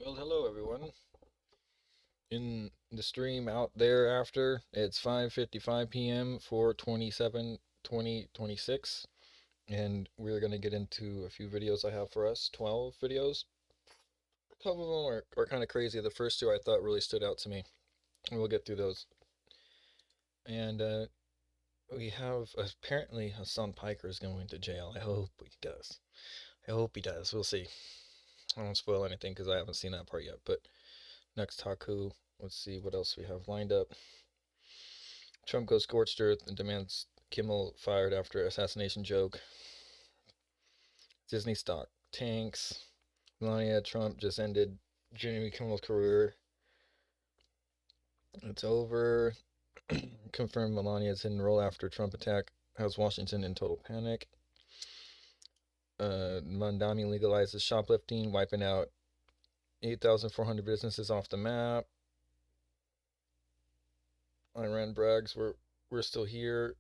Well, hello everyone. In the stream out there after, it's 5:55 p.m. for 27/20/26, and we're going to get into a few videos I have for us, 12 videos. A couple of them are kind of crazy. The first two I thought really stood out to me, and we'll get through those. And we have apparently Hassan Piker is going to jail. I hope he does. I hope he does. We'll see. I won't spoil anything because I haven't seen that part yet, but next Haku. Let's see what else we have lined up. Trump goes scorched earth and demands Kimmel fired after assassination joke. Disney stock tanks. Melania Trump just ended Jimmy Kimmel's career. It's over. Confirmed Melania's hidden role after Trump attack has Washington in total panic. Mandami legalizes shoplifting, wiping out 8,400 businesses off the map. Iran brags we're still here.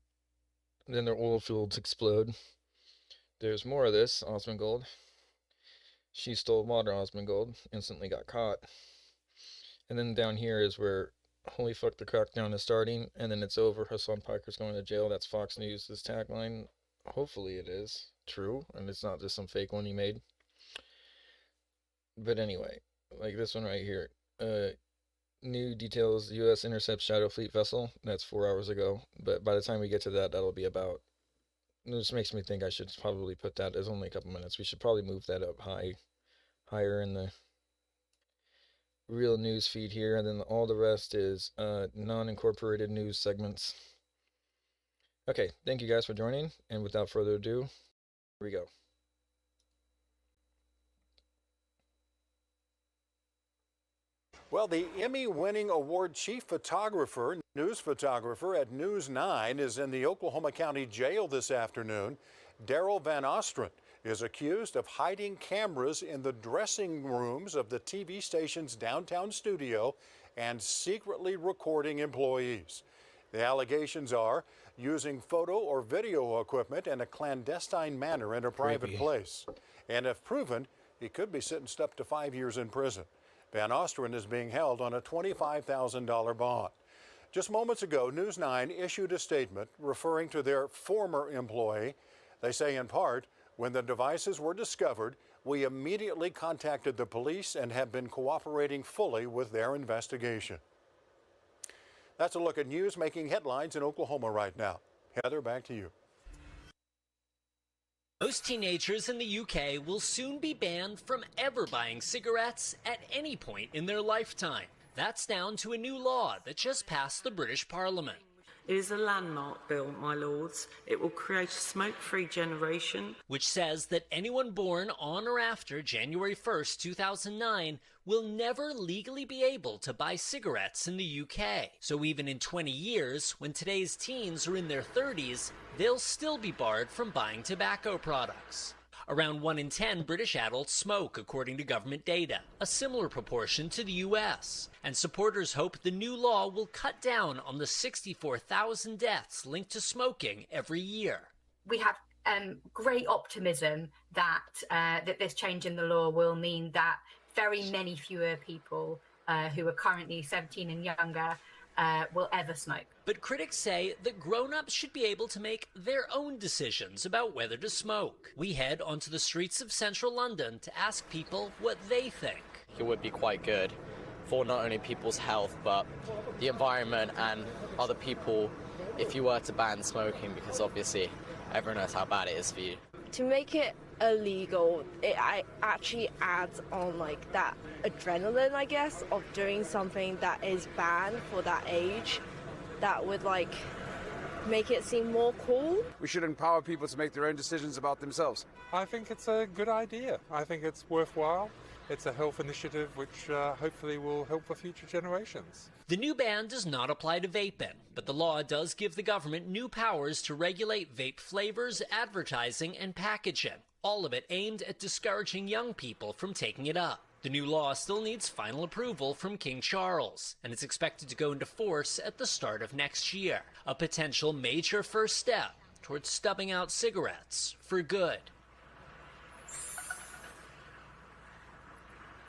Then their oil fields explode. There's more of this. Osmongold. She stole water. Osmongold instantly got caught. And then down here is where holy fuck the crackdown is starting, and then it's over. Hassan Piker's going to jail. That's Fox News' tagline. Hopefully it is true and it's not just some fake one he made. But anyway, like this one right here. New details, U.S. intercepts Shadow Fleet vessel. That's 4 hours ago. But by the time we get to that, that'll be about... This makes me think I should probably put that as only a couple minutes. We should probably move that up higher in the real news feed here. And then all the rest is non-incorporated news segments. Okay, thank you guys for joining. And without further ado, here we go. Well, the Emmy-winning award chief photographer, news photographer at News 9 is in the Oklahoma County Jail this afternoon. Daryl Van Ostren is accused of hiding cameras in the dressing rooms of the TV station's downtown studio and secretly recording employees. The allegations are using photo or video equipment in a clandestine manner in a private place. And if proven, he could be sentenced up to 5 years in prison. Van Ostren is being held on a $25,000 bond. Just moments ago, News 9 issued a statement referring to their former employee. They say in part, when the devices were discovered, we immediately contacted the police and have been cooperating fully with their investigation. That's a look at news making headlines in Oklahoma right now. Heather, back to you. Most teenagers in the UK will soon be banned from ever buying cigarettes at any point in their lifetime. That's down to a new law that just passed the British Parliament. It is a landmark bill, my lords. It will create a smoke-free generation. Which says that anyone born on or after January 1st, 2009 will never legally be able to buy cigarettes in the UK. So even in 20 years, when today's teens are in their 30s, they'll still be barred from buying tobacco products. Around 1 in 10 British adults smoke, according to government data, a similar proportion to the U.S. And supporters hope the new law will cut down on the 64,000 deaths linked to smoking every year. We have great optimism that this change in the law will mean that very many fewer people who are currently 17 and younger will ever smoke. But critics say that grown-ups should be able to make their own decisions about whether to smoke. We head onto the streets of central London to ask people what they think. It would be quite good for not only people's health, but the environment and other people if you were to ban smoking, because obviously everyone knows how bad it is for you. To make it illegal, it actually adds on like that adrenaline, I guess, of doing something that is banned for that age. That would like make it seem more cool. We should empower people to make their own decisions about themselves. I think it's a good idea. I think it's worthwhile. It's a health initiative which hopefully will help for future generations. The new ban does not apply to vaping, but the law does give the government new powers to regulate vape flavors, advertising, and packaging, all of it aimed at discouraging young people from taking it up. The new law still needs final approval from King Charles, and it's expected to go into force at the start of next year, a potential major first step towards stubbing out cigarettes for good.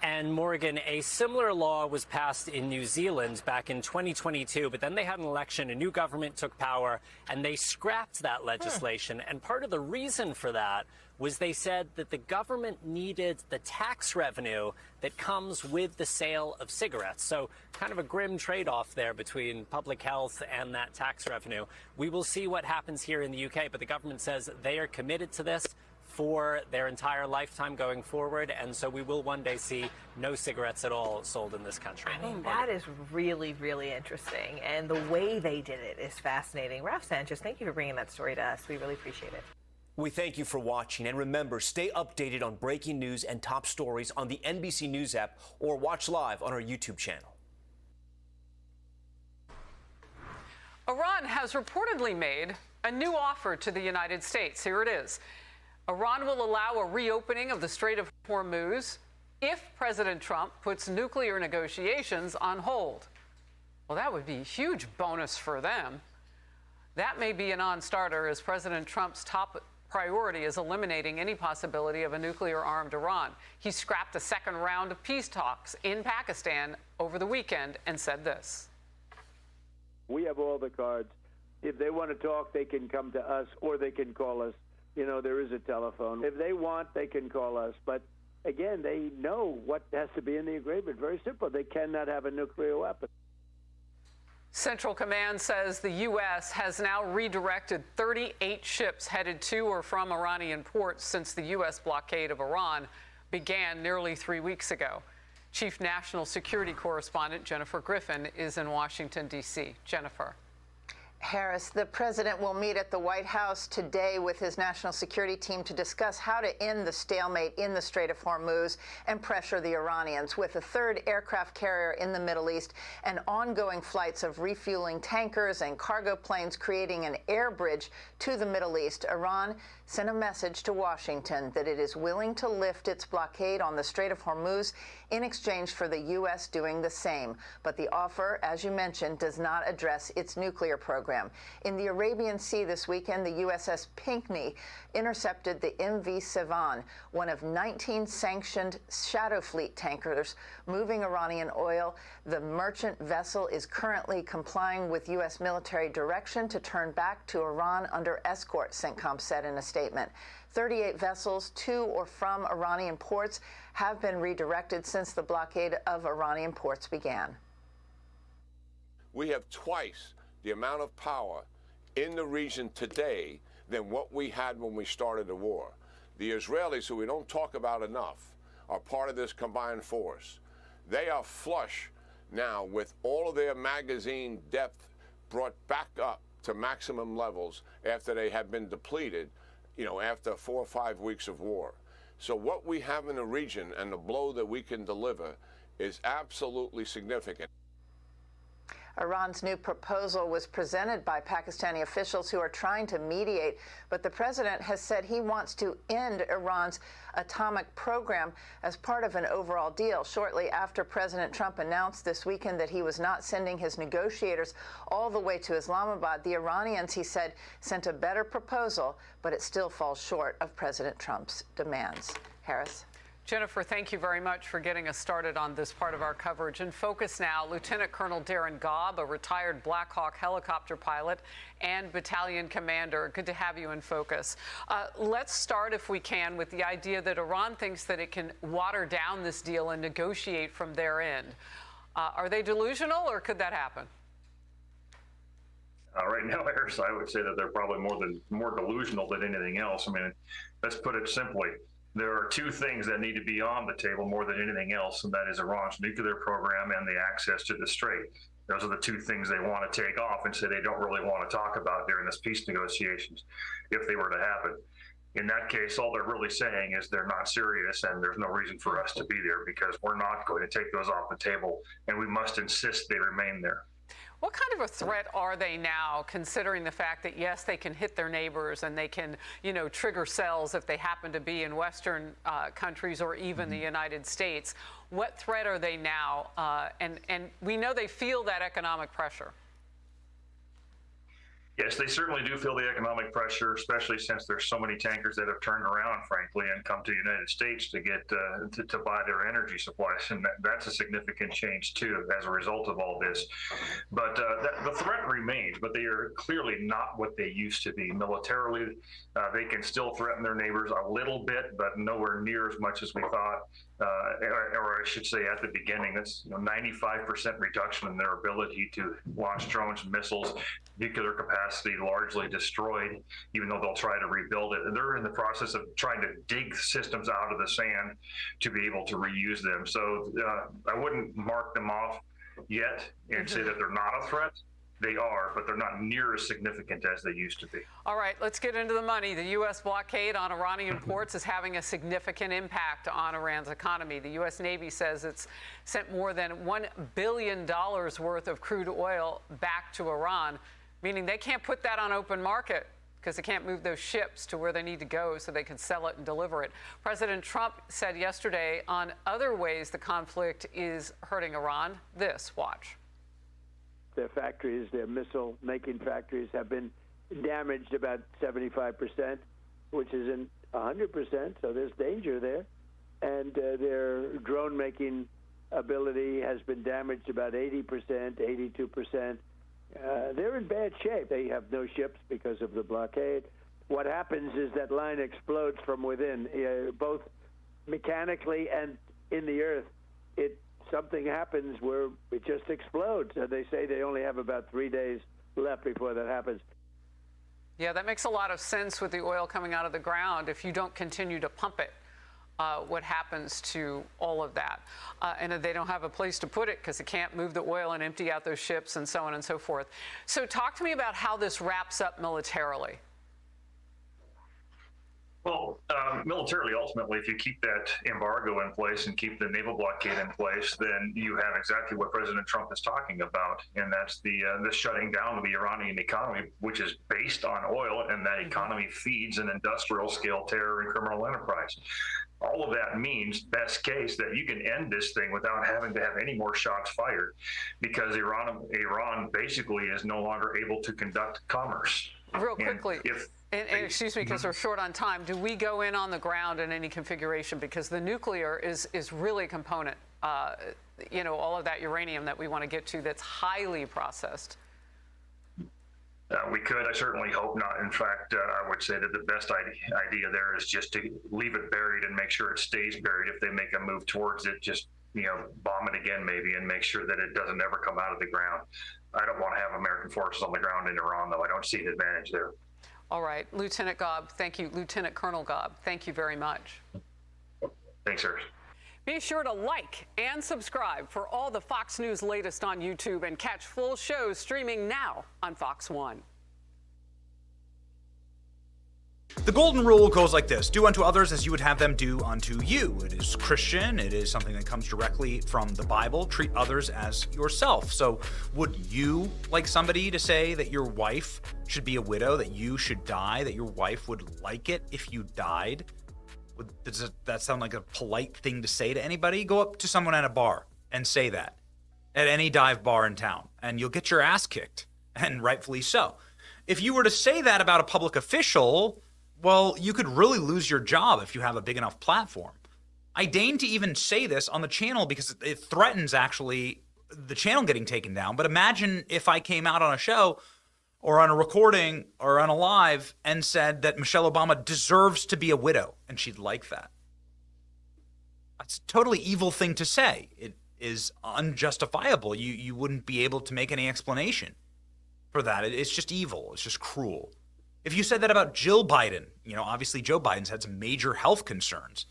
And And Morgan, a similar law was passed in New Zealand back in 2022, but then they had an election, a new government took power, and they scrapped that legislation. And part of the reason for that was they said that the government needed the tax revenue that comes with the sale of cigarettes. So kind of a grim trade-off there between public health and that tax revenue. We will see what happens here in the UK, but the government says they are committed to this for their entire lifetime going forward, and so we will one day see no cigarettes at all sold in this country. I mean, that is really, really interesting, and the way they did it is fascinating. Ralph Sanchez, thank you for bringing that story to us. We really appreciate it. We thank you for watching, and remember, stay updated on breaking news and top stories on the NBC News app or watch live on our YouTube channel. Iran has reportedly made a new offer to the United States. Here it is. Iran will allow a reopening of the Strait of Hormuz if President Trump puts nuclear negotiations on hold. Well, that would be a huge bonus for them. That may be a non-starter, as President Trump's top priority is eliminating any possibility of a nuclear-armed Iran. He scrapped a second round of peace talks in Pakistan over the weekend and said this. We have all the cards. If they want to talk, they can come to us or they can call us. You know, there is a telephone. If they want, they can call us. But again, they know what has to be in the agreement. Very simple. They cannot have a nuclear weapon. Central Command says the U.S. has now redirected 38 ships headed to or from Iranian ports since the U.S. blockade of Iran began nearly 3 weeks ago. Chief National Security Correspondent Jennifer Griffin is in Washington, D.C. Jennifer. Harris, the president will meet at the White House today with his national security team to discuss how to end the stalemate in the Strait of Hormuz and pressure the Iranians. With a third aircraft carrier in the Middle East and ongoing flights of refueling tankers and cargo planes creating an air bridge to the Middle East, Iran sent a message to Washington that it is willing to lift its blockade on the Strait of Hormuz in exchange for the U.S. doing the same. But the offer, as you mentioned, does not address its nuclear program. In the Arabian Sea this weekend, the USS Pinckney intercepted the MV Sevan, one of 19 sanctioned Shadow Fleet tankers moving Iranian oil. The merchant vessel is currently complying with U.S. military direction to turn back to Iran under escort, CENTCOM said in a statement. 38 vessels to or from Iranian ports have been redirected since the blockade of Iranian ports began. We have twice the amount of power in the region today than what we had when we started the war. The Israelis, who we don't talk about enough, are part of this combined force. They are flush now with all of their magazine depth brought back up to maximum levels after they had been depleted, after 4 or 5 weeks of war. So what we have in the region and the blow that we can deliver is absolutely significant. Iran's new proposal was presented by Pakistani officials who are trying to mediate, but the president has said he wants to end Iran's atomic program as part of an overall deal. Shortly after President Trump announced this weekend that he was not sending his negotiators all the way to Islamabad, the Iranians, he said, sent a better proposal, but it still falls short of President Trump's demands. Harris. Jennifer, thank you very much for getting us started on this part of our coverage. In focus now, Lieutenant Colonel Darren Gobb, a retired Black Hawk helicopter pilot and battalion commander. Good to have you in focus. Let's start, if we can, with the idea that Iran thinks that it can water down this deal and negotiate from their end. Are they delusional, or could that happen? Right now, Harris, I would say that they're probably more delusional than anything else. I mean, let's put it simply. There are two things that need to be on the table more than anything else, and that is Iran's nuclear program and the access to the Strait. Those are the two things they want to take off and say they don't really want to talk about during this peace negotiations, if they were to happen. In that case, all they're really saying is they're not serious and there's no reason for us to be there, because we're not going to take those off the table, and we must insist they remain there. What kind of a threat are they now, considering the fact that, yes, they can hit their neighbors and they can, trigger cells if they happen to be in Western countries or even the United States? What threat are they now? And we know they feel that economic pressure. Yes, they certainly do feel the economic pressure, especially since there's so many tankers that have turned around, frankly, and come to the United States to get to buy their energy supplies, and that's a significant change too as a result of all this. But the threat remains, but they are clearly not what they used to be militarily. They can still threaten their neighbors a little bit, but nowhere near as much as we thought. Or I should say, at the beginning, that's 95% reduction in their ability to launch drones and missiles. Nuclear capacity largely destroyed, even though they'll try to rebuild it. And they're in the process of trying to dig systems out of the sand to be able to reuse them. So I wouldn't mark them off yet and say that they're not a threat. They are, but they're not near as significant as they used to be. All right, let's get into the money. The U.S. blockade on Iranian ports is having a significant impact on Iran's economy. The U.S. Navy says it's sent more than $1 billion worth of crude oil back to Iran, meaning they can't put that on open market because they can't move those ships to where they need to go so they can sell it and deliver it. President Trump said yesterday on other ways the conflict is hurting Iran. This, watch. Their factories, their missile-making factories, have been damaged about 75%, which isn't 100%, so there's danger there. And their drone-making ability has been damaged about 80%, 82%. They're in bad shape. They have no ships because of the blockade. What happens is that line explodes from within, both mechanically and in the earth. Something happens where it just explodes. They say they only have about 3 days left before that happens. Yeah, that makes a lot of sense with the oil coming out of the ground. If you don't continue to pump it, what happens to all of that? And they don't have a place to put it because they can't move the oil and empty out those ships and so on and so forth. So talk to me about how this wraps up militarily. Well, militarily, ultimately, if you keep that embargo in place and keep the naval blockade in place, then you have exactly what President Trump is talking about, and that's the shutting down of the Iranian economy, which is based on oil, and that economy feeds an industrial-scale terror and criminal enterprise. All of that means, best case, that you can end this thing without having to have any more shots fired, because Iran basically is no longer able to conduct commerce. Real quickly. And excuse me, because we're short on time. Do we go in on the ground in any configuration? Because the nuclear is really a component, all of that uranium that we want to get to that's highly processed. We could. I certainly hope not. In fact, I would say that the best idea there is just to leave it buried and make sure it stays buried. If they make a move towards it, just bomb it again maybe and make sure that it doesn't ever come out of the ground. I don't want to have American forces on the ground in Iran, though. I don't see an advantage there. All right, Lieutenant Gobb, thank you. Lieutenant Colonel Gobb, thank you very much. Thanks, sir. Be sure to like and subscribe for all the Fox News latest on YouTube and catch full shows streaming now on Fox One. The golden rule goes like this: do unto others as you would have them do unto you. It is Christian. It is something that comes directly from the Bible. Treat others as yourself. So would you like somebody to say that your wife should be a widow, that you should die, that your wife would like it if you died? Does that sound like a polite thing to say to anybody? Go up to someone at a bar and say that at any dive bar in town, and you'll get your ass kicked, and rightfully so. If you were to say that about a public official, well, you could really lose your job if you have a big enough platform. I deign to even say this on the channel because it threatens actually the channel getting taken down. But imagine if I came out on a show or on a recording or on a live and said that Michelle Obama deserves to be a widow, and she'd like that. That's a totally evil thing to say. It is unjustifiable. You wouldn't be able to make any explanation for that. It's just evil. It's just cruel. If you said that about Jill Biden, obviously Joe Biden's had some major health concerns.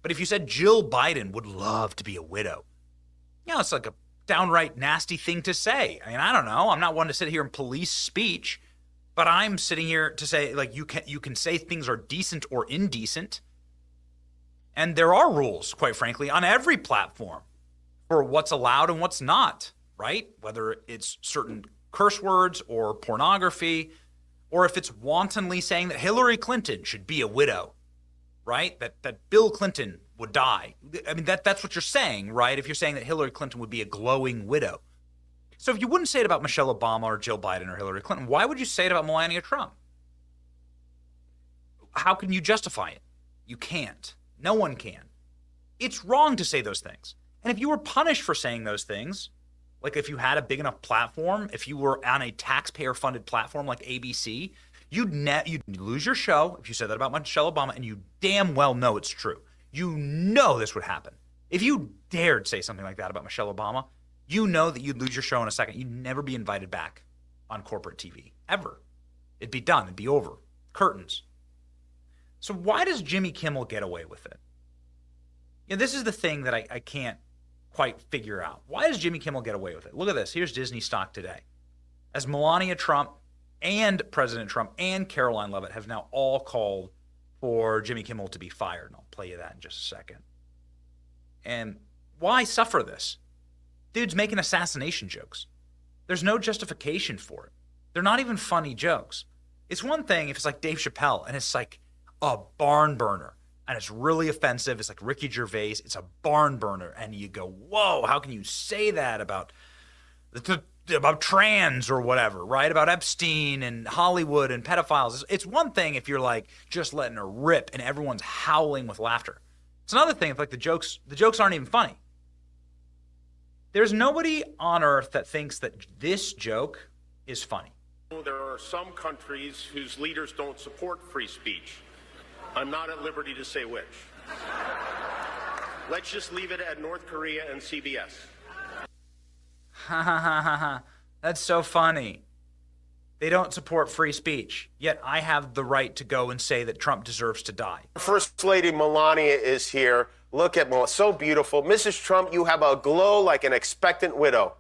But if you said Jill Biden would love to be a widow, it's like a downright nasty thing to say. I mean, I don't know. I'm not one to sit here and police speech, but I'm sitting here to say, like, you can say things are decent or indecent. And there are rules, quite frankly, on every platform for what's allowed and what's not, right? Whether it's certain curse words or pornography, or if it's wantonly saying that Hillary Clinton should be a widow, right? That Bill Clinton would die. I mean, that's what you're saying, right? If you're saying that Hillary Clinton would be a glowing widow. So if you wouldn't say it about Michelle Obama or Jill Biden or Hillary Clinton, why would you say it about Melania Trump? How can you justify it? You can't. No one can. It's wrong to say those things. And if you were punished for saying those things, like if you had a big enough platform, if you were on a taxpayer-funded platform like ABC, you'd lose your show if you said that about Michelle Obama, and you damn well know it's true. You know this would happen. If you dared say something like that about Michelle Obama, you know that you'd lose your show in a second. You'd never be invited back on corporate TV, ever. It'd be done. It'd be over. Curtains. So why does Jimmy Kimmel get away with it? Yeah, this is the thing that I can't quite figure out. Why does Jimmy Kimmel get away with it? Look at this. Here's Disney stock today. As Melania Trump and President Trump and Caroline Leavitt have now all called for Jimmy Kimmel to be fired. And I'll play you that in just a second. And why suffer this? Dude's making assassination jokes. There's no justification for it. They're not even funny jokes. It's one thing if it's like Dave Chappelle and it's like a barn burner and it's really offensive. It's like Ricky Gervais. It's a barn burner. And you go, whoa, how can you say that about trans or whatever, right? About Epstein and Hollywood and pedophiles. It's one thing if you're like just letting her rip and everyone's howling with laughter. It's another thing if like the jokes aren't even funny. There's nobody on earth that thinks that this joke is funny. There are some countries whose leaders don't support free speech. I'm not at liberty to say which. Let's just leave it at North Korea and CBS. Ha ha ha ha ha. That's so funny. They don't support free speech, yet I have the right to go and say that Trump deserves to die. First Lady Melania is here. Look at Melania, so beautiful. Mrs. Trump, you have a glow like an expectant widow.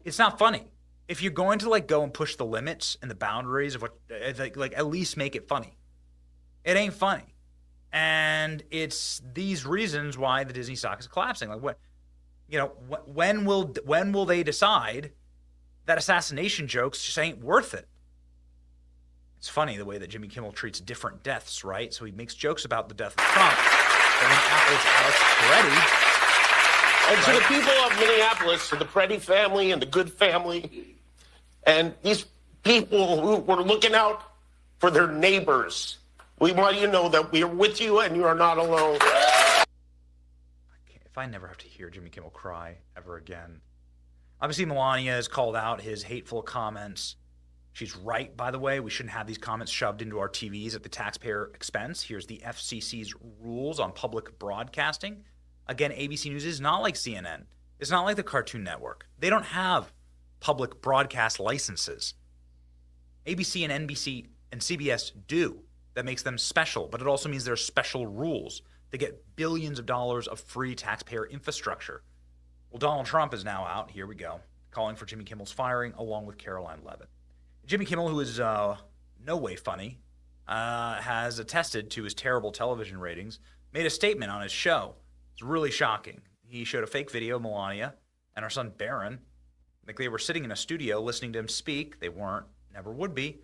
It's not funny. If you're going to like go and push the limits and the boundaries of what, like at least make it funny. It ain't funny. And it's these reasons why the Disney stock is collapsing. Like what, you know, when will they decide that assassination jokes just ain't worth it? It's funny the way that Jimmy Kimmel treats different deaths, right? So he makes jokes about the death of Trump. But when Alex Peretti, And to the people of Minneapolis, to the Peretti family and the Good family, and these people who were looking out for their neighbors, we want you to know that we are with you and you are not alone. If I never have to hear Jimmy Kimmel cry ever again. Obviously, Melania has called out his hateful comments. She's right, by the way. We shouldn't have these comments shoved into our TVs at the taxpayer expense. Here's the FCC's rules on public broadcasting. Again, ABC News is not like CNN. It's not like the Cartoon Network. They don't have public broadcast licenses. ABC and NBC and CBS do. That makes them special, but it also means there are special rules. They get billions of dollars of free taxpayer infrastructure. Well, Donald Trump is now out, here we go, calling for Jimmy Kimmel's firing along with Caroline Leavitt. Jimmy Kimmel, who is no way funny, has attested to his terrible television ratings, made a statement on his show. It's really shocking. He showed a fake video of Melania and her son Barron. Like they were sitting in a studio listening to him speak. They weren't, never would be.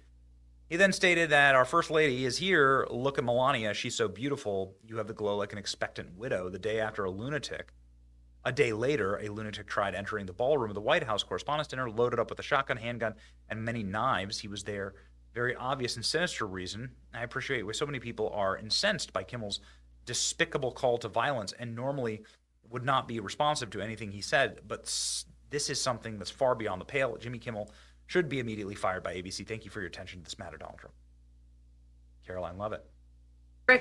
He then stated that our First Lady is here. Look at Melania. She's so beautiful. You have the glow like an expectant widow. The day after a lunatic. A day later, a lunatic tried entering the ballroom of the White House Correspondents' Dinner, loaded up with a shotgun, handgun, and many knives. He was there. Very obvious and sinister reason. I appreciate why so many people are incensed by Kimmel's despicable call to violence and normally would not be responsive to anything he said. But this is something that's far beyond the pale. Jimmy Kimmel should be immediately fired by ABC. Thank you for your attention to this matter, Donald Trump. Caroline Leavitt.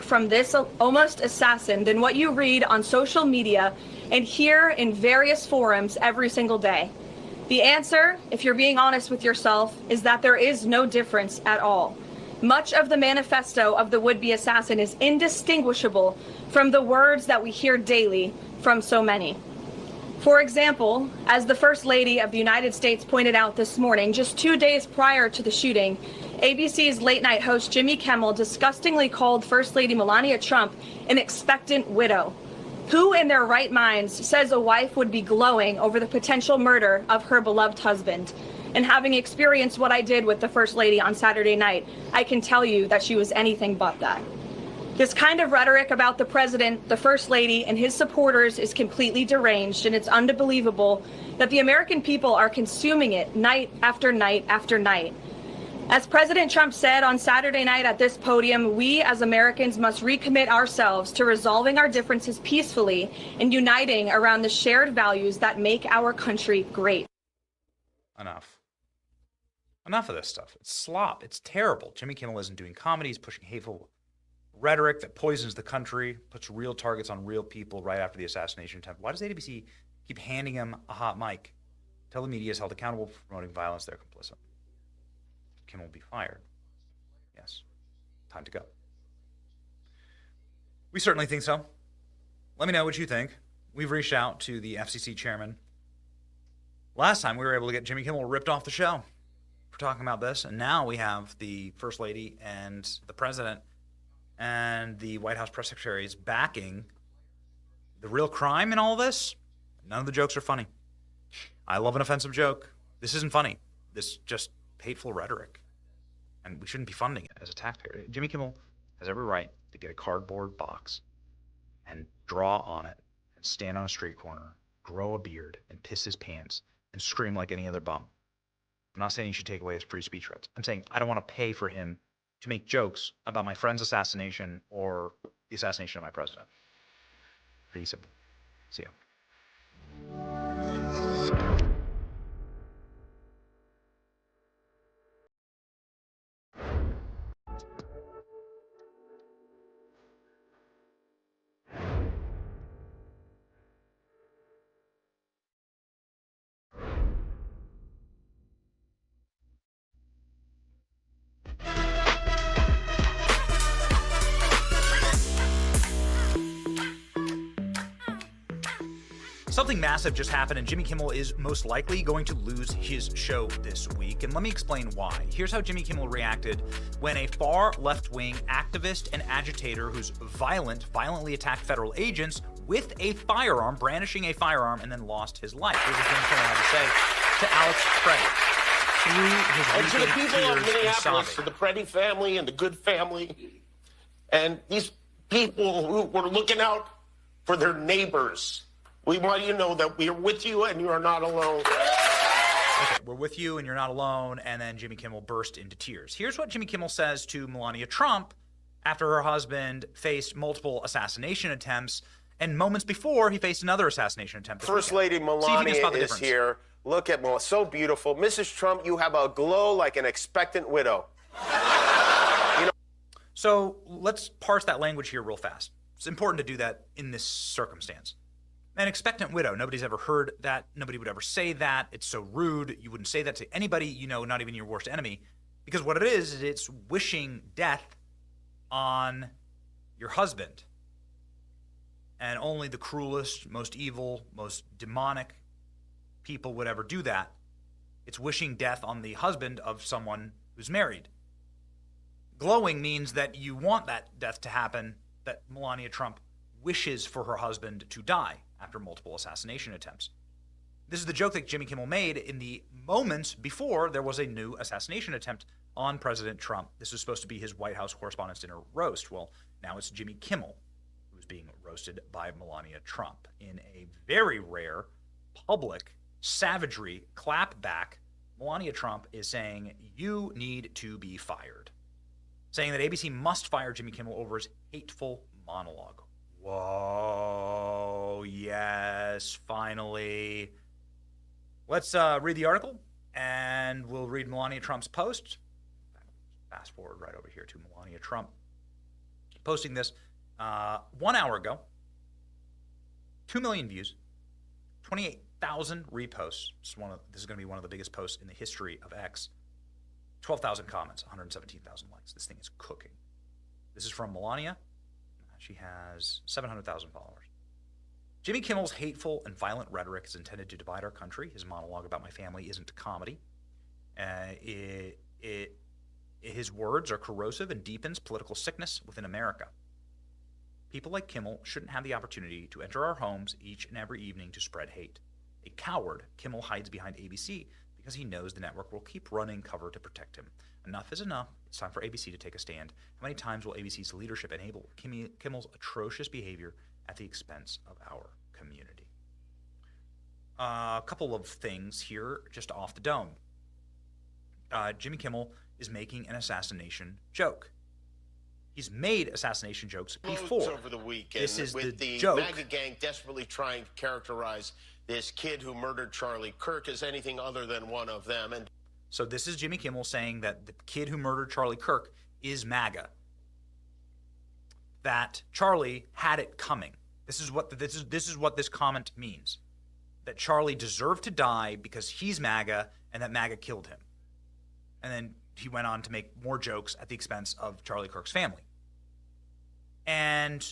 From this almost assassin than what you read on social media and hear in various forums every single day. The answer, if you're being honest with yourself, is that there is no difference at all. Much of the manifesto of the would-be assassin is indistinguishable from the words that we hear daily from so many. For example, as the First Lady of the United States pointed out this morning, just 2 days prior to the shooting, ABC's late-night host Jimmy Kimmel disgustingly called First Lady Melania Trump an expectant widow. Who in their right minds says a wife would be glowing over the potential murder of her beloved husband? And having experienced what I did with the First Lady on Saturday night, I can tell you that she was anything but that. This kind of rhetoric about the president, the first lady, and his supporters is completely deranged, and it's unbelievable that the American people are consuming it night after night after night. As President Trump said on Saturday night at this podium, we as Americans must recommit ourselves to resolving our differences peacefully and uniting around the shared values that make our country great. Enough. Enough of this stuff. It's slop. It's terrible. Jimmy Kimmel isn't doing comedy. He's pushing hateful rhetoric that poisons the country, puts real targets on real people right after the assassination attempt. Why does ABC keep handing him a hot mic? Tell the media is held accountable for promoting violence. They're complicit. Kimmel will be fired. Yes. Time to go. We certainly think so. Let me know what you think. We've reached out to the FCC chairman. Last time we were able to get Jimmy Kimmel ripped off the show for talking about this, and now we have the First Lady and the President and the White House press secretary is backing the real crime in all this. None of the jokes are funny. I love an offensive joke. This isn't funny. This is just hateful rhetoric. And we shouldn't be funding it as a taxpayer. Jimmy Kimmel has every right to get a cardboard box and draw on it and stand on a street corner, grow a beard, and piss his pants and scream like any other bum. I'm not saying you should take away his free speech rights. I'm saying I don't want to pay for him to make jokes about my friend's assassination or the assassination of my president. Pretty simple. See ya. Something massive just happened, and Jimmy Kimmel is most likely going to lose his show this week. And let me explain why. Here's how Jimmy Kimmel reacted when a far left-wing activist and agitator who's violently attacked federal agents with a firearm, brandishing a firearm, and then lost his life. Here's what Jimmy Kimmel had to say to Alex Preddy. And to the people of Minneapolis, to the Preddy family and the Good family, and these people who were looking out for their neighbors, we want you to know that we are with you and you are not alone. Okay, we're with you and you're not alone. And then Jimmy Kimmel burst into tears. Here's what Jimmy Kimmel says to Melania Trump after her husband faced multiple assassination attempts, and moments before he faced another assassination attempt. First Lady Melania is here. Look at Melania, so beautiful. Mrs. Trump, you have a glow like an expectant widow. So let's parse that language here real fast. It's important to do that in this circumstance. An expectant widow. Nobody's ever heard that. Nobody would ever say that. It's so rude. You wouldn't say that to anybody you know, not even your worst enemy. Because what it is it's wishing death on your husband. And only the cruelest, most evil, most demonic people would ever do that. It's wishing death on the husband of someone who's married. Glowing means that you want that death to happen, that Melania Trump wishes for her husband to die after multiple assassination attempts. This is the joke that Jimmy Kimmel made in the moments before there was a new assassination attempt on President Trump. This was supposed to be his White House Correspondents' Dinner roast. Well, now it's Jimmy Kimmel who's being roasted by Melania Trump in a very rare public savagery clapback. Melania Trump is saying, you need to be fired. Saying that ABC must fire Jimmy Kimmel over his hateful monologue. Whoa, yes, finally. Let's read the article, and we'll read Melania Trump's post. Fast forward right over here to Melania Trump posting this 1 hour ago. 2 million views, 28,000 reposts. This is going to be one of the biggest posts in the history of X. 12,000 comments, 117,000 likes. This thing is cooking. This is from Melania. She has 700,000 followers. Jimmy Kimmel's hateful and violent rhetoric is intended to divide our country. His monologue about my family isn't comedy. His words are corrosive and deepens political sickness within America. People like Kimmel shouldn't have the opportunity to enter our homes each and every evening to spread hate. A coward, Kimmel hides behind ABC because he knows the network will keep running cover to protect him. Enough is enough. It's time for ABC to take a stand. How many times will ABC's leadership enable Kimmel's atrocious behavior at the expense of our community? A couple of things here just off the dome. Jimmy Kimmel is making an assassination joke. He's made assassination jokes before. Over the weekend, this is with the the joke. MAGA gang desperately trying to characterize this kid who murdered Charlie Kirk as anything other than one of them. And so this is Jimmy Kimmel saying that the kid who murdered Charlie Kirk is MAGA. That Charlie had it coming. This is what this comment means. That Charlie deserved to die because he's MAGA and that MAGA killed him. And then he went on to make more jokes at the expense of Charlie Kirk's family. And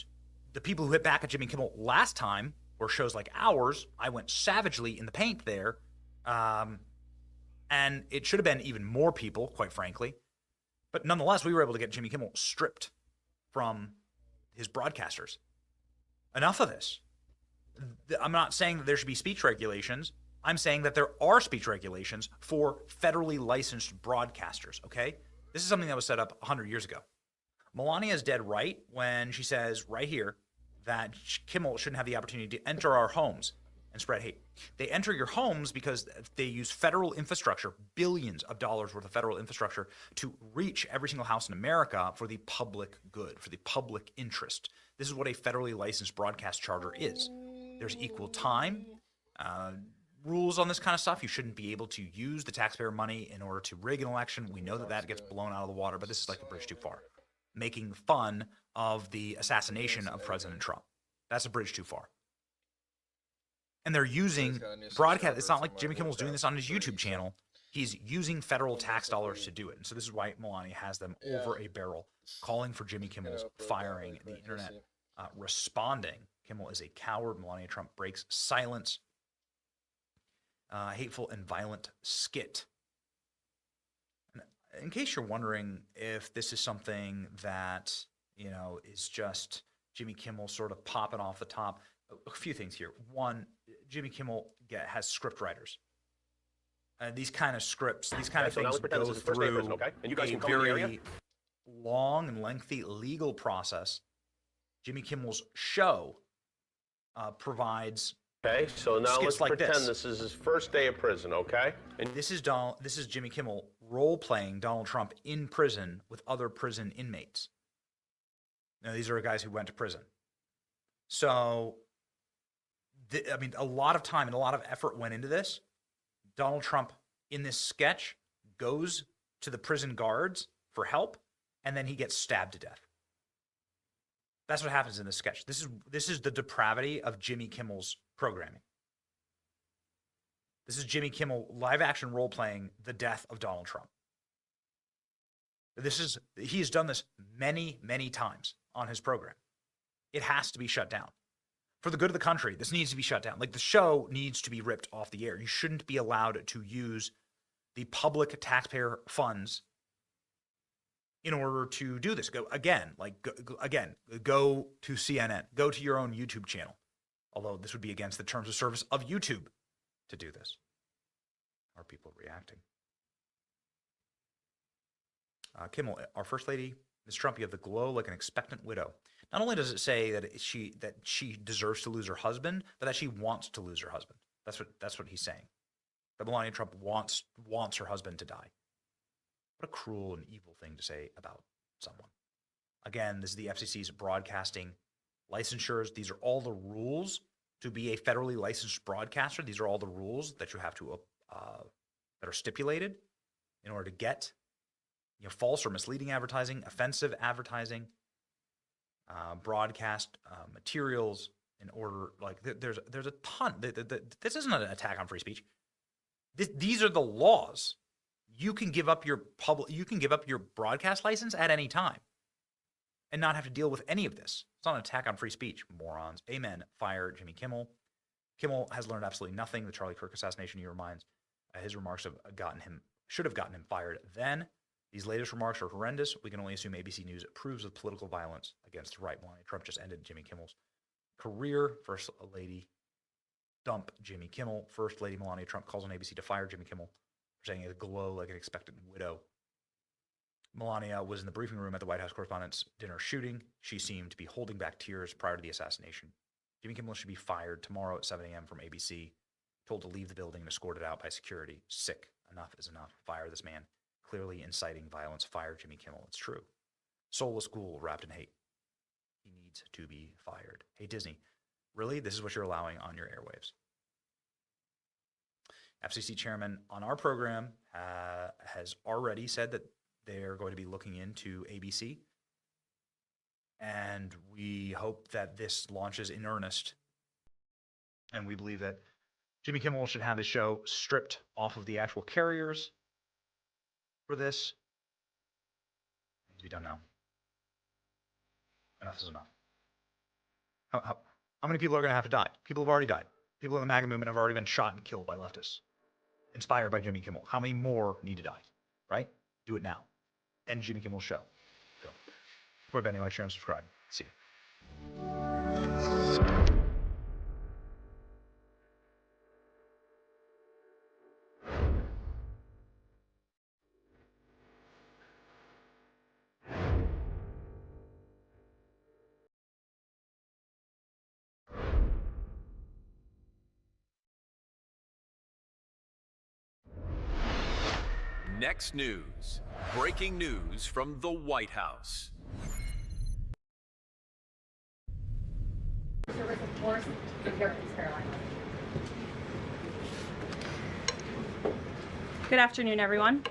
the people who hit back at Jimmy Kimmel last time were shows like ours. I went savagely in the paint there. And it should have been even more people, quite frankly. But nonetheless, we were able to get Jimmy Kimmel stripped from his broadcasters. Enough of this. I'm not saying that there should be speech regulations. I'm saying that there are speech regulations for federally licensed broadcasters, okay? This is something that was set up 100 years ago. Melania is dead right when she says right here that Kimmel shouldn't have the opportunity to enter our homes and spread hate. They enter your homes because they use federal infrastructure, billions of dollars worth of federal infrastructure, to reach every single house in America for the public good, for the public interest. This is what a federally licensed broadcast charter is. There's equal time, rules on this kind of stuff. You shouldn't be able to use the taxpayer money in order to rig an election. We know that that gets blown out of the water, but this is like a bridge too far. Making fun of the assassination of President Trump. That's a bridge too far. And they're using broadcast. It's not like Jimmy Kimmel's doing this on his YouTube channel. He's using federal tax dollars to do it. And so this is why Melania has them over a barrel, calling for Jimmy Kimmel's firing, the internet responding. Kimmel is a coward. Melania Trump breaks silence. Hateful and violent skit. And in case you're wondering if this is something that, you know, is just Jimmy Kimmel sort of popping off the top, a few things here. One, Jimmy Kimmel has script writers. These kind of scripts, these kind of things go through a very long and lengthy legal process. Jimmy Kimmel's show provides okay, so now let's like pretend this is his first day of prison, okay? And this is Jimmy Kimmel role-playing Donald Trump in prison with other prison inmates. Now, these are guys who went to prison. So, I mean, a lot of time and a lot of effort went into this. Donald Trump, in this sketch, goes to the prison guards for help, and then he gets stabbed to death. That's what happens in this sketch. This is the depravity of Jimmy Kimmel's programming. This is Jimmy Kimmel live-action role-playing the death of Donald Trump. He has done this many, many times on his program. It has to be shut down. For the good of the country, this needs to be shut down. Like, the show needs to be ripped off the air. You shouldn't be allowed to use the public taxpayer funds in order to do this. Go to CNN. Go to your own YouTube channel. Although this would be against the terms of service of YouTube to do this. Are people reacting? Kimmel, our First Lady, Ms. Trump, you have the glow like an expectant widow. Not only does it say that she deserves to lose her husband, but that she wants to lose her husband. That's what he's saying. That Melania Trump wants her husband to die. What a cruel and evil thing to say about someone. Again, this is the FCC's broadcasting licensures. These are all the rules to be a federally licensed broadcaster. These are all the rules that you have to that are stipulated in order to get false or misleading advertising, offensive advertising, broadcast materials. In order, like there's a ton. This isn't an attack on free speech. These are the laws. You can give up your broadcast license at any time and not have to deal with any of this. It's not an attack on free speech, morons. Amen. Fire Jimmy Kimmel. Kimmel has learned absolutely nothing. The Charlie Kirk assassination, he reminds, his remarks should have gotten him fired then. These latest remarks are horrendous. We can only assume ABC News approves of political violence against the right. Melania Trump just ended Jimmy Kimmel's career. First Lady dump Jimmy Kimmel. First Lady Melania Trump calls on ABC to fire Jimmy Kimmel. presenting a glow like an expectant widow. Melania was in the briefing room at the White House Correspondents' Dinner shooting. She seemed to be holding back tears prior to the assassination. Jimmy Kimmel should be fired tomorrow at 7 a.m. from ABC, told to leave the building and escorted out by security. Sick. Enough is enough. Fire this man. Clearly inciting violence. Fire Jimmy Kimmel. It's true. Soulless ghoul wrapped in hate. He needs to be fired. Hey, Disney, really? This is what you're allowing on your airwaves? FCC chairman on our program has already said that they're going to be looking into ABC. And we hope that this launches in earnest. And we believe that Jimmy Kimmel should have his show stripped off of the actual carriers for this. It needs to be done now. Enough is enough. How many people are going to have to die? People have already died. People in the MAGA movement have already been shot and killed by leftists, inspired by Jimmy Kimmel. How many more need to die? Right? Do it now. End Jimmy Kimmel's show. Go. Support Benny, like, share, and subscribe. See you. Next news. Breaking news from the White House. Good afternoon, everyone.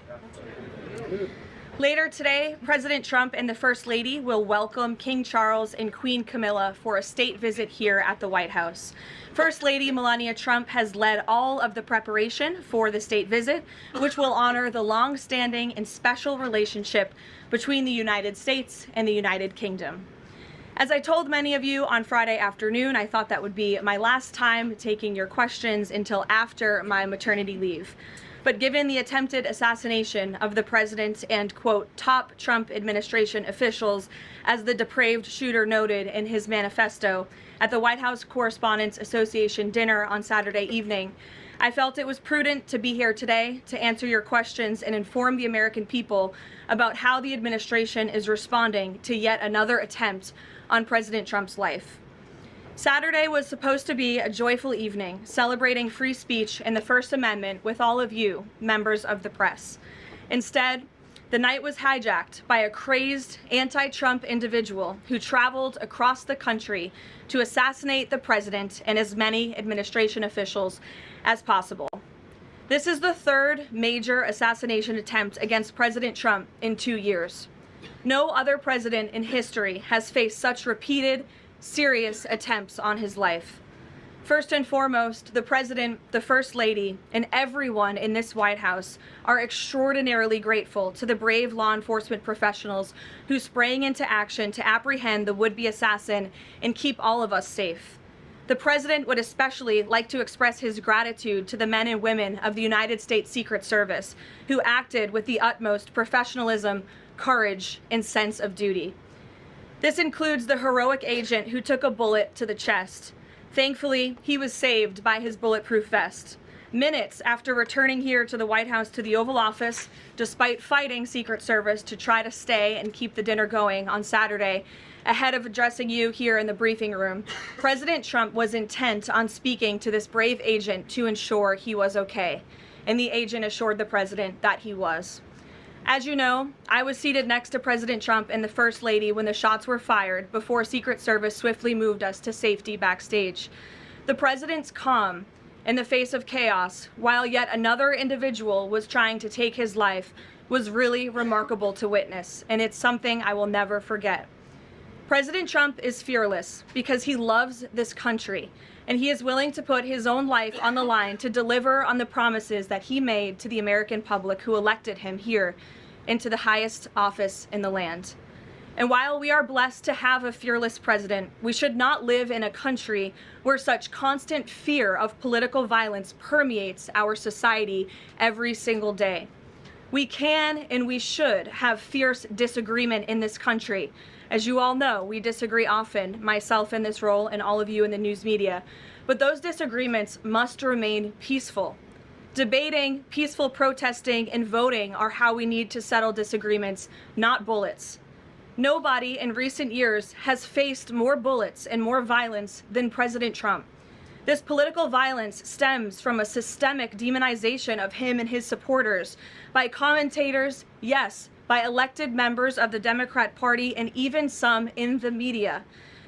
Later today, President Trump and the First Lady will welcome King Charles and Queen Camilla for a state visit here at the White House. First Lady Melania Trump has led all of the preparation for the state visit, which will honor the long-standing and special relationship between the United States and the United Kingdom. As I told many of you on Friday afternoon, I thought that would be my last time taking your questions until after my maternity leave. But given the attempted assassination of the president and, quote, top Trump administration officials, as the depraved shooter noted in his manifesto at the White House Correspondents Association dinner on Saturday evening, I felt it was prudent to be here today to answer your questions and inform the American people about how the administration is responding to yet another attempt on President Trump's life. Saturday was supposed to be a joyful evening, celebrating free speech and the First Amendment with all of you, members of the press. Instead, the night was hijacked by a crazed anti-Trump individual who traveled across the country to assassinate the president and as many administration officials as possible. This is the third major assassination attempt against President Trump in 2 years. No other president in history has faced such repeated, serious attempts on his life. First and foremost, the President, the First Lady, and everyone in this White House are extraordinarily grateful to the brave law enforcement professionals who sprang into action to apprehend the would-be assassin and keep all of us safe. The President would especially like to express his gratitude to the men and women of the United States Secret Service who acted with the utmost professionalism, courage, and sense of duty. This includes the heroic agent who took a bullet to the chest. Thankfully, he was saved by his bulletproof vest. Minutes after returning here to the White House to the Oval Office, despite fighting Secret Service to try to stay and keep the dinner going on Saturday, ahead of addressing you here in the briefing room, President Trump was intent on speaking to this brave agent to ensure he was okay. And the agent assured the president that he was. As you know, I was seated next to President Trump and the First Lady when the shots were fired before Secret Service swiftly moved us to safety backstage. The president's calm in the face of chaos, while yet another individual was trying to take his life, was really remarkable to witness, and it's something I will never forget. President Trump is fearless because he loves this country, and he is willing to put his own life on the line to deliver on the promises that he made to the American public who elected him here into the highest office in the land. And while we are blessed to have a fearless president, we should not live in a country where such constant fear of political violence permeates our society every single day. We can and we should have fierce disagreement in this country. As you all know, we disagree often, myself in this role and all of you in the news media, but those disagreements must remain peaceful. Debating, peaceful protesting, and voting are how we need to settle disagreements, not bullets. Nobody in recent years has faced more bullets and more violence than President Trump. This political violence stems from a systemic demonization of him and his supporters by commentators, yes, by elected members of the Democrat Party, and even some in the media.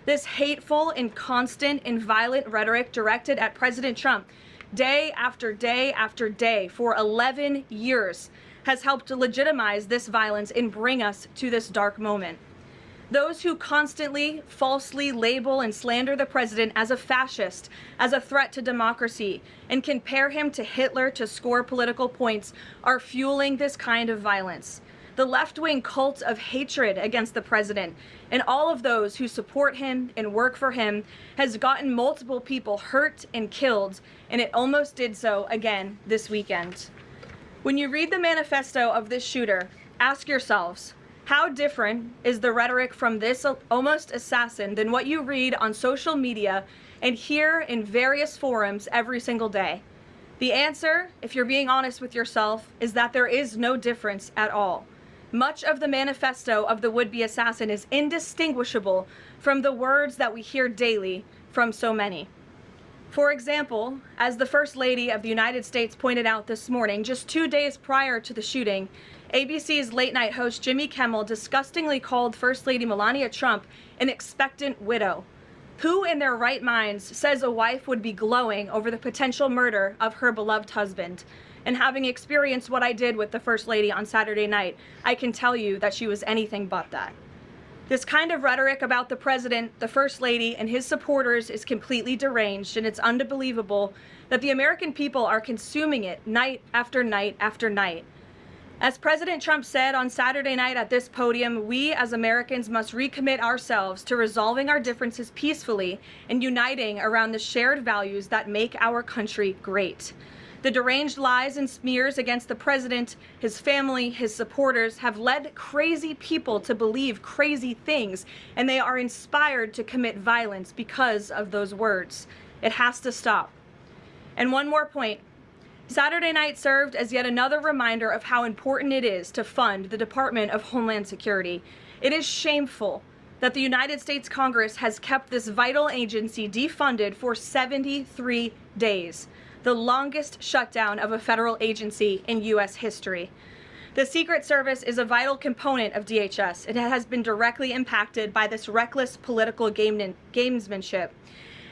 This hateful and constant and violent rhetoric directed at President Trump day after day after day for 11 years has helped to legitimize this violence and bring us to this dark moment. Those who constantly falsely label and slander the president as a fascist, as a threat to democracy, and compare him to Hitler to score political points are fueling this kind of violence. The left-wing cult of hatred against the president and all of those who support him and work for him has gotten multiple people hurt and killed, and it almost did so again this weekend. When you read the manifesto of this shooter, ask yourselves, how different is the rhetoric from this almost assassin than what you read on social media and hear in various forums every single day? The answer, if you're being honest with yourself, is that there is no difference at all. Much of the manifesto of the would-be assassin is indistinguishable from the words that we hear daily from so many. For example, as the First Lady of the United States pointed out this morning, just 2 days prior to the shooting, ABC's late-night host Jimmy Kimmel disgustingly called First Lady Melania Trump an expectant widow. Who in their right minds says a wife would be glowing over the potential murder of her beloved husband? And having experienced what I did with the First Lady on Saturday night, I can tell you that she was anything but that. This kind of rhetoric about the president, the First Lady, and his supporters is completely deranged, and it's unbelievable that the American people are consuming it night after night after night. As President Trump said on Saturday night at this podium, we as Americans must recommit ourselves to resolving our differences peacefully and uniting around the shared values that make our country great. The deranged lies and smears against the president, his family, his supporters have led crazy people to believe crazy things, and they are inspired to commit violence because of those words. It has to stop. And one more point. Saturday night served as yet another reminder of how important it is to fund the Department of Homeland Security. It is shameful that the United States Congress has kept this vital agency defunded for 73 days, the longest shutdown of a federal agency in U.S. history. The Secret Service is a vital component of DHS. It has been directly impacted by this reckless political gamesmanship.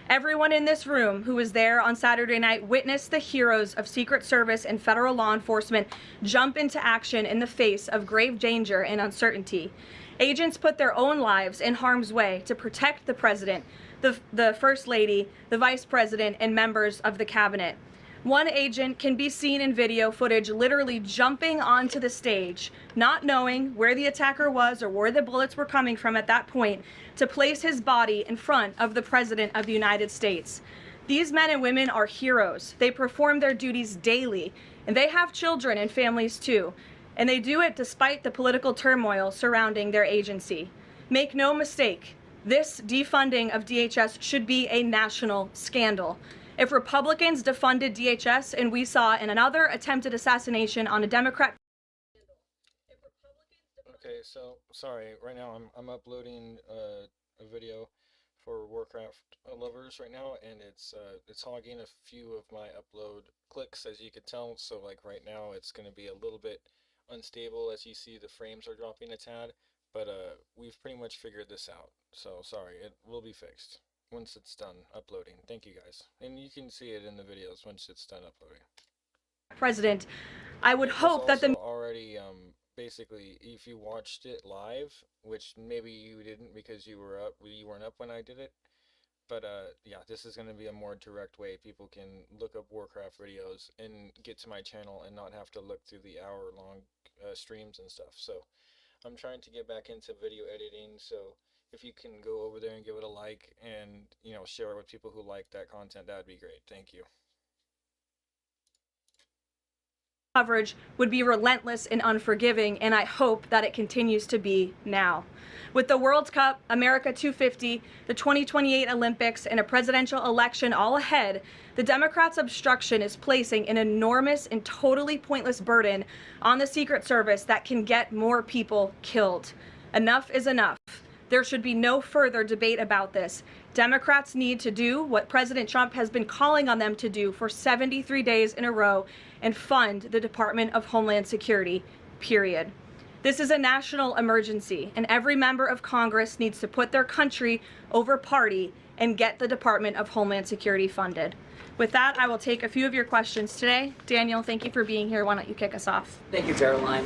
Everyone in this room who was there on Saturday night witnessed the heroes of Secret Service and federal law enforcement jump into action in the face of grave danger and uncertainty. Agents put their own lives in harm's way to protect the president, the First Lady, the Vice President, and members of the cabinet. One agent can be seen in video footage literally jumping onto the stage, not knowing where the attacker was or where the bullets were coming from at that point, to place his body in front of the President of the United States. These men and women are heroes. They perform their duties daily, and they have children and families too, and they do it despite the political turmoil surrounding their agency. Make no mistake, this defunding of DHS should be a national scandal. If Republicans defunded DHS and we saw in another attempted assassination on a Democrat. Okay, so sorry. Right now I'm uploading a video for Warcraft lovers right now, and it's hogging a few of my upload clicks, as you can tell. So like right now it's going to be a little bit unstable, as you see the frames are dropping a tad, but we've pretty much figured this out. So sorry, it will be fixed once it's done uploading. Thank you guys, and you can see it in the videos once it's done uploading. President, I would hope that the already basically, if you watched it live, which maybe you didn't because you weren't up when I did it, but yeah, this is going to be a more direct way people can look up Warcraft videos and get to my channel and not have to look through the hour-long streams and stuff. So I'm trying to get back into video editing, so if you can go over there and give it a like and, you know, share it with people who like that content, that would be great. Thank you. coverage would be relentless and unforgiving, and I hope that it continues to be now. With the World Cup, America 250, the 2028 Olympics, and a presidential election all ahead, the Democrats' obstruction is placing an enormous and totally pointless burden on the Secret Service that can get more people killed. Enough is enough. There should be no further debate about this. Democrats need to do what President Trump has been calling on them to do for 73 days in a row and fund the Department of Homeland Security, period. This is a national emergency, and every member of Congress needs to put their country over party and get the Department of Homeland Security funded. With that, I will take a few of your questions today. Daniel, thank you for being here. Why don't you kick us off? Thank you, Caroline.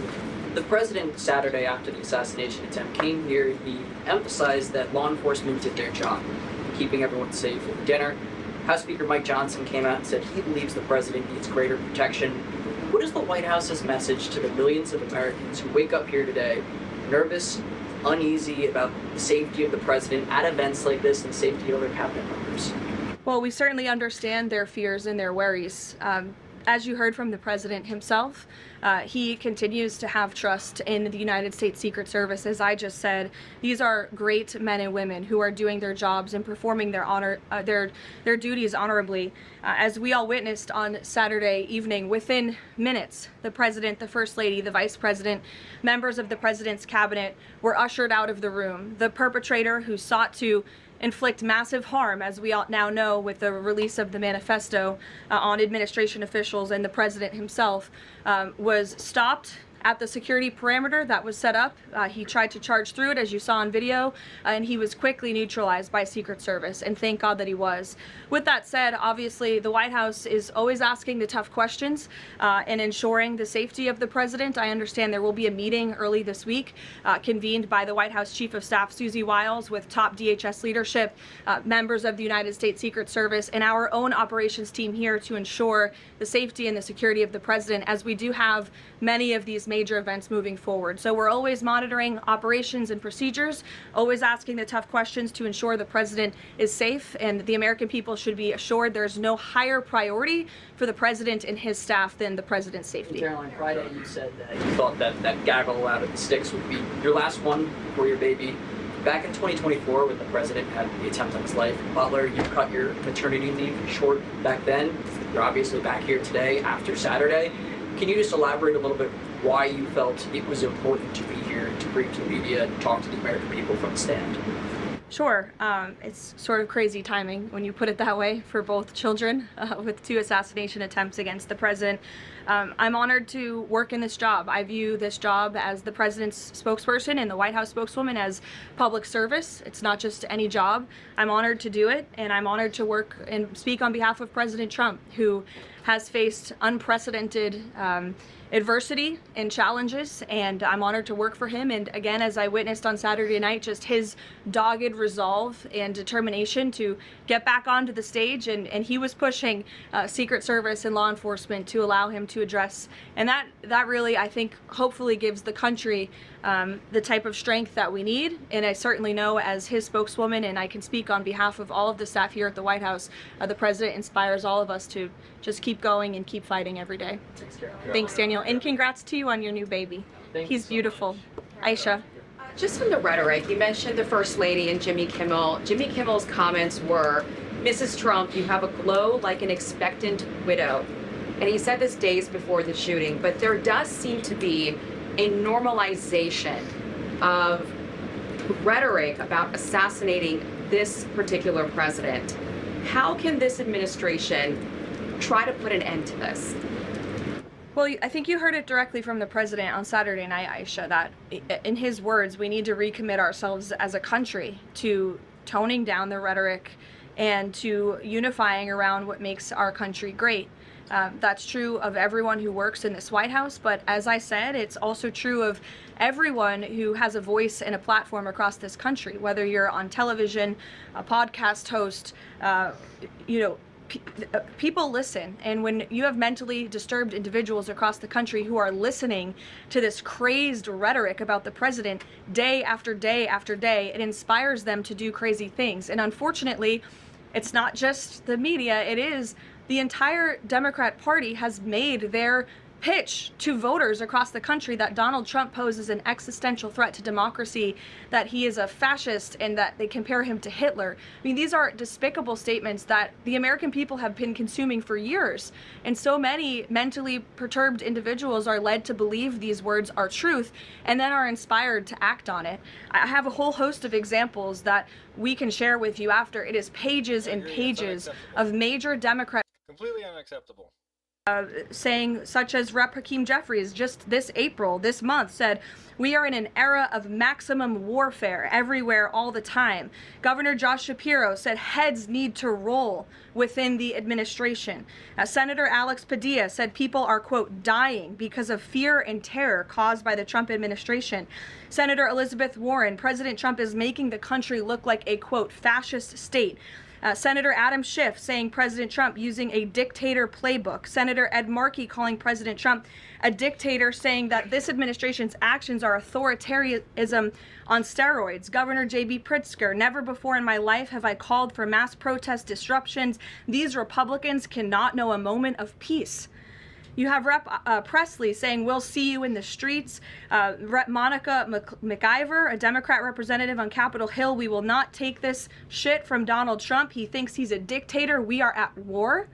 The president, Saturday after the assassination attempt came here, he emphasized that law enforcement did their job, keeping everyone safe over dinner. House Speaker Mike Johnson came out and said he believes the president needs greater protection. What is the White House's message to the millions of Americans who wake up here today nervous, uneasy about the safety of the president at events like this and the safety of other cabinet members? Well, we certainly understand their fears and their worries. As you heard from the president himself, he continues to have trust in the United States Secret Service. As I just said, these are great men and women who are doing their jobs and performing their duties honorably. As we all witnessed on Saturday evening, within minutes, the president, the first lady, the vice president, members of the president's cabinet were ushered out of the room. The perpetrator who sought to inflict massive harm, as we all now know with the release of the manifesto on administration officials and the president himself, was stopped at the security perimeter that was set up. He tried to charge through it, as you saw on video, and he was quickly neutralized by Secret Service, and thank God that he was. With that said, obviously the White House is always asking the tough questions and ensuring the safety of the president. I understand there will be a meeting early this week convened by the White House Chief of Staff Susie Wiles with top DHS leadership, members of the United States Secret Service, and our own operations team here to ensure the safety and the security of the president, as we do have many of these major events moving forward. So we're always monitoring operations and procedures, always asking the tough questions to ensure the president is safe, and the American people should be assured there's no higher priority for the president and his staff than the president's safety. Caroline, Friday you said that you thought that gaggle out of the sticks would be your last one for your baby. Back in 2024, when the president had the attempt on his life, Butler, you cut your maternity leave short back then. You're obviously back here today after Saturday. Can you just elaborate a little bit why you felt it was important to be here to bring to the media and talk to the American people from the stand? Sure. It's sort of crazy timing when you put it that way for both children with 2 assassination attempts against the president. I'm honored to work in this job. I view this job as the president's spokesperson and the White House spokeswoman as public service. It's not just any job. I'm honored to do it, and I'm honored to work and speak on behalf of President Trump, who has faced unprecedented adversity and challenges, and I'm honored to work for him. And again, as I witnessed on Saturday night, just his dogged resolve and determination to get back onto the stage, and he was pushing Secret Service and law enforcement to allow him to address, and that really, I think, hopefully gives the country the type of strength that we need. And I certainly know, as his spokeswoman, and I can speak on behalf of all of the staff here at the White House, the president inspires all of us to just keep going and keep fighting every day. Thanks, Daniel, and congrats to you on your new baby. He's beautiful. Aisha. Just on the rhetoric, you mentioned the First Lady and Jimmy Kimmel. Jimmy Kimmel's comments were, "Mrs. Trump, you have a glow like an expectant widow." And he said this days before the shooting, but there does seem to be a normalization of rhetoric about assassinating this particular president. How can this administration try to put an end to this? Well, I think you heard it directly from the president on Saturday night, Aisha, that in his words, we need to recommit ourselves as a country to toning down the rhetoric and to unifying around what makes our country great. That's true of everyone who works in this White House, but as I said, it's also true of everyone who has a voice and a platform across this country, whether you're on television, a podcast host, people listen. And when you have mentally disturbed individuals across the country who are listening to this crazed rhetoric about the president day after day after day, it inspires them to do crazy things. And unfortunately, it's not just the media, it is the entire Democrat Party has made their pitch to voters across the country that Donald Trump poses an existential threat to democracy, that he is a fascist, and that they compare him to Hitler. I mean, these are despicable statements that the American people have been consuming for years. And so many mentally perturbed individuals are led to believe these words are truth and then are inspired to act on it. I have a whole host of examples that we can share with you after. It is pages and pages of major Democrats. Completely unacceptable. Saying, such as Rep. Hakeem Jeffries just this month, said, "We are in an era of maximum warfare everywhere all the time." Governor Josh Shapiro said heads need to roll within the administration. Senator Alex Padilla said people are, quote, dying because of fear and terror caused by the Trump administration. Senator Elizabeth Warren, President Trump is making the country look like a, quote, fascist state. Senator Adam Schiff saying President Trump using a dictator playbook. Senator Ed Markey calling President Trump a dictator, saying that this administration's actions are authoritarianism on steroids. Governor J.B. Pritzker, never before in my life have I called for mass protest disruptions. These Republicans cannot know a moment of peace. You have Rep. Presley saying, "We'll see you in the streets." Rep. Monica McIver, a Democrat representative on Capitol Hill, "We will not take this shit from Donald Trump. He thinks he's a dictator. We are at war."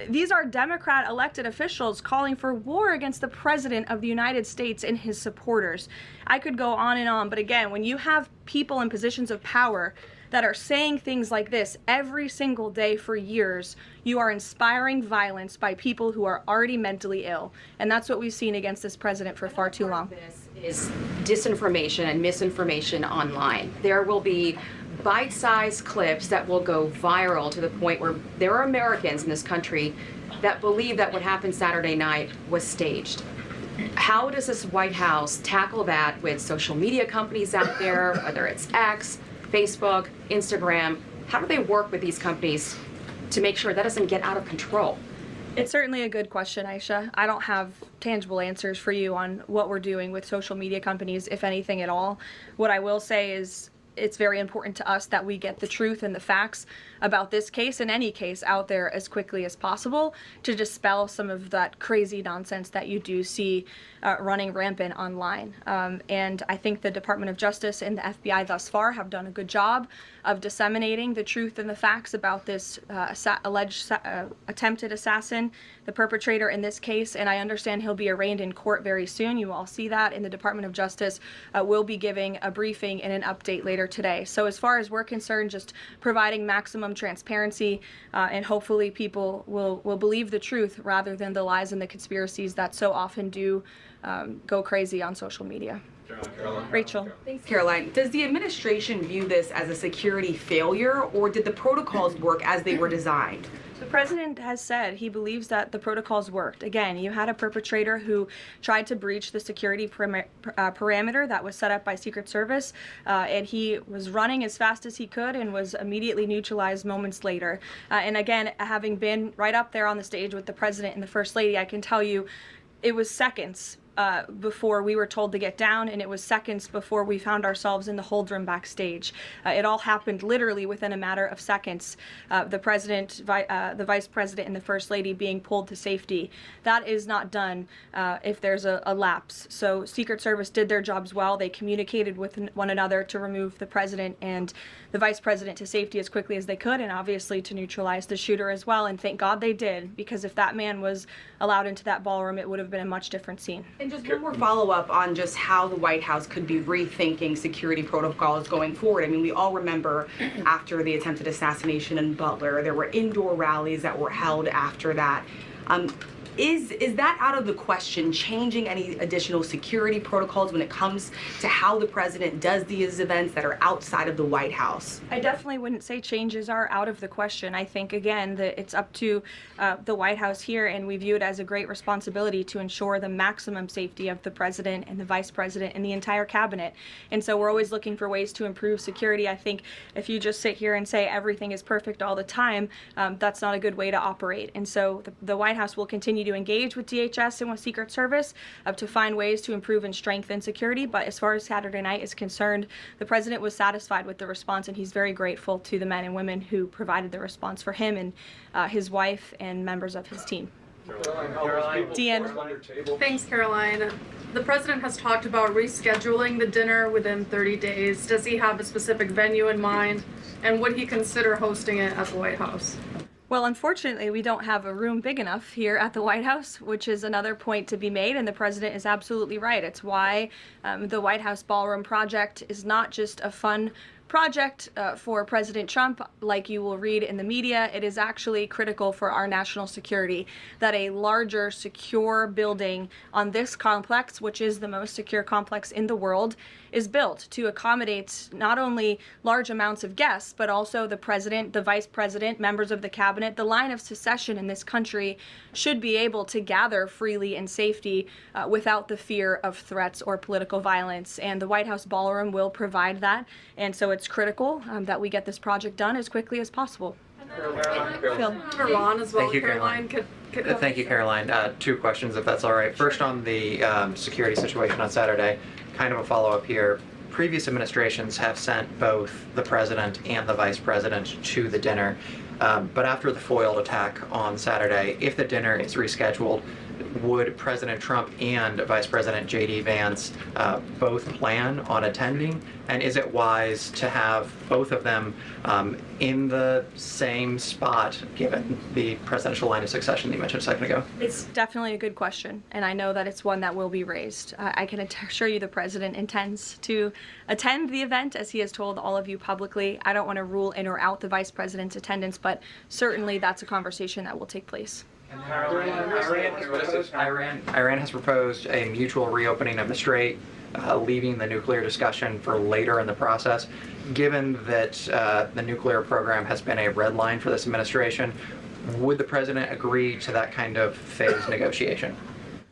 These are Democrat elected officials calling for war against the President of the United States and his supporters. I could go on and on, but again, when you have people in positions of power that are saying things like this every single day for years, you are inspiring violence by people who are already mentally ill. And that's what we've seen against this president for far too long. This is disinformation and misinformation online. There will be bite-sized clips that will go viral to the point where there are Americans in this country that believe that what happened Saturday night was staged. How does this White House tackle that with social media companies out there, whether it's X, Facebook, Instagram? How do they work with these companies to make sure that doesn't get out of control? It's certainly a good question, Aisha. I don't have tangible answers for you on what we're doing with social media companies, if anything at all. What I will say is it's very important to us that we get the truth and the facts about this case and any case out there as quickly as possible to dispel some of that crazy nonsense that you do see running rampant online. And I think the Department of Justice and the FBI thus far have done a good job of disseminating the truth and the facts about this alleged attempted assassin, the perpetrator in this case, and I understand he'll be arraigned in court very soon. You all see that, and the Department of Justice will be giving a briefing and an update later today. So as far as we're concerned, just providing maximum transparency, and hopefully people will believe the truth rather than the lies and the conspiracies that so often do go crazy on social media. Rachel. Thanks, Caroline. Does the administration view this as a security failure, or did the protocols work as they were designed? The president has said he believes that the protocols worked. Again, you had a perpetrator who tried to breach the security parameter that was set up by Secret Service, and he was running as fast as he could and was immediately neutralized moments later. And again, having been right up there on the stage with the president and the First Lady, I can tell you it was seconds before we were told to get down, and it was seconds before we found ourselves in the hold room backstage. It all happened literally within a matter of seconds. The president, the vice president, and the First Lady being pulled to safety. That is not done if there's a lapse. So Secret Service did their jobs well. They communicated with one another to remove the president and the vice president to safety as quickly as they could, and obviously to neutralize the shooter as well. And thank God they did, because if that man was allowed into that ballroom, it would have been a much different scene. And just one more follow-up on just how the White House could be rethinking security protocols going forward. I mean, we all remember after the attempted assassination in Butler, there were indoor rallies that were held after that. Is that out of the question, changing any additional security protocols when it comes to how the president does these events that are outside of the White House? I definitely wouldn't say changes are out of the question. I think, again, that it's up to the White House here, and we view it as a great responsibility to ensure the maximum safety of the president and the vice president and the entire cabinet. And so we're always looking for ways to improve security. I think if you just sit here and say everything is perfect all the time, that's not a good way to operate. And so the White House will continue to engage with DHS and with Secret Service to find ways to improve and strengthen security. But as far as Saturday night is concerned, the president was satisfied with the response, and he's very grateful to the men and women who provided the response for him and his wife and members of his team. Deanne. Thanks, Caroline. The president has talked about rescheduling the dinner within 30 days. Does he have a specific venue in mind? And would he consider hosting it at the White House? Well, unfortunately, we don't have a room big enough here at the White House, which is another point to be made, and the president is absolutely right. It's why the White House Ballroom project is not just a fun project for President Trump, like you will read in the media. It is actually critical for our national security that a larger, secure building on this complex, which is the most secure complex in the world, is built to accommodate not only large amounts of guests, but also the president, the vice president, members of the cabinet. The line of succession in this country should be able to gather freely in safety without the fear of threats or political violence. And the White House Ballroom will provide that. And so it's critical that we get this project done as quickly as possible. Iran as well. Thank you, Caroline. Thank you, Caroline. Two questions, if that's all right. First, on the security situation on Saturday, kind of a follow-up here. Previous administrations have sent both the president and the vice president to the dinner. But after the foiled attack on Saturday, if the dinner is rescheduled, would President Trump and Vice President J.D. Vance both plan on attending? And is it wise to have both of them in the same spot, given the presidential line of succession that you mentioned a second ago? It's definitely a good question, and I know that it's one that will be raised. I can assure you the president intends to attend the event, as he has told all of you publicly. I don't want to rule in or out the vice president's attendance, but certainly that's a conversation that will take place. Iran has proposed a mutual reopening of the strait, leaving the nuclear discussion for later in the process. Given that the nuclear program has been a red line for this administration, would the president agree to that kind of phased negotiation?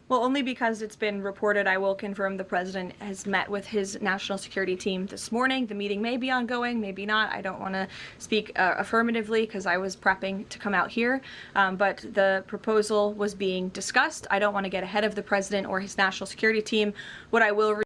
Well, only because it's been reported. I will confirm the president has met with his national security team this morning. The meeting may be ongoing, maybe not. I don't want to speak affirmatively because I was prepping to come out here. But the proposal was being discussed. I don't want to get ahead of the president or his national security team. What I will